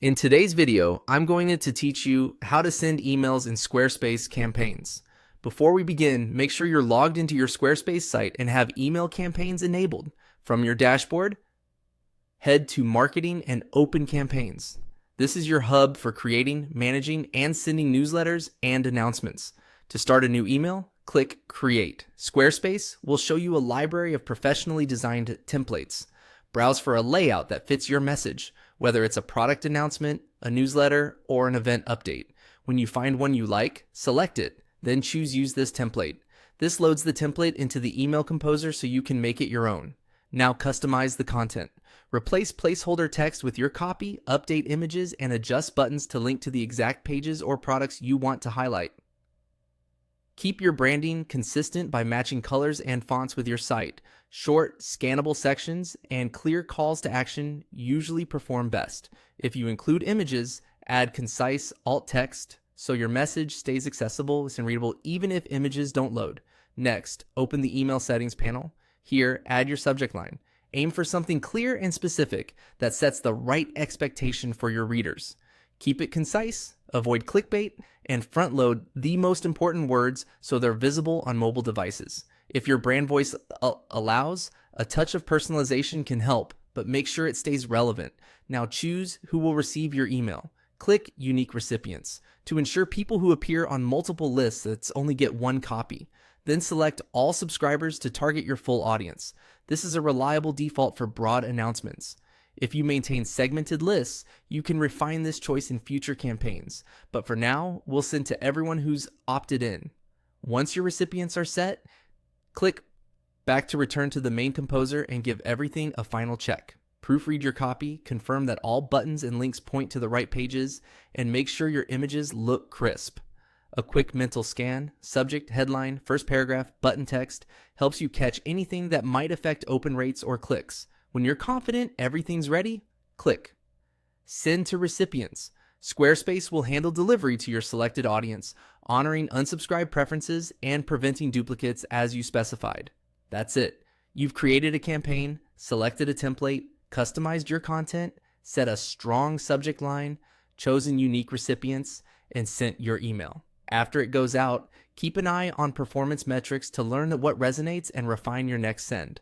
In today's video, I'm going to teach you how to send emails in Squarespace campaigns. Before we begin, make sure you're logged into your Squarespace site and have email campaigns enabled. From your dashboard, head to Marketing and Open Campaigns. This is your hub for creating, managing, and sending newsletters and announcements. To start a new email, click Create. Squarespace will show you a library of professionally designed templates. Browse for a layout that fits your message, whether it's a product announcement, a newsletter, or an event update. When you find one you like, select it, then choose Use this template. This loads the template into the email composer so you can make it your own. Now customize the content. Replace placeholder text with your copy, update images, and adjust buttons to link to the exact pages or products you want to highlight. Keep your branding consistent by matching colors and fonts with your site. Short, scannable sections and clear calls to action usually perform best. If you include images, add concise alt text so your message stays accessible and readable even if images don't load. Next, open the email settings panel. Here, add your subject line. Aim for something clear and specific that sets the right expectation for your readers. Keep it concise, avoid clickbait, and front load the most important words so they're visible on mobile devices. If your brand voice allows, a touch of personalization can help, but make sure it stays relevant. Now choose who will receive your email. Click Unique Recipients to ensure people who appear on multiple lists that only get one copy. Then select all subscribers to target your full audience. This is a reliable default for broad announcements. If you maintain segmented lists, you can refine this choice in future campaigns. But for now, we'll send to everyone who's opted in. Once your recipients are set, click back to return to the main composer and give everything a final check. Proofread your copy, confirm that all buttons and links point to the right pages, and make sure your images look crisp. A quick mental scan, subject, headline, first paragraph, button text helps you catch anything that might affect open rates or clicks. When you're confident everything's ready, click Send to Recipients. Squarespace will handle delivery to your selected audience, honoring unsubscribed preferences and preventing duplicates as you specified. That's it. You've created a campaign, selected a template, customized your content, set a strong subject line, chosen unique recipients, and sent your email. After it goes out, keep an eye on performance metrics to learn what resonates and refine your next send.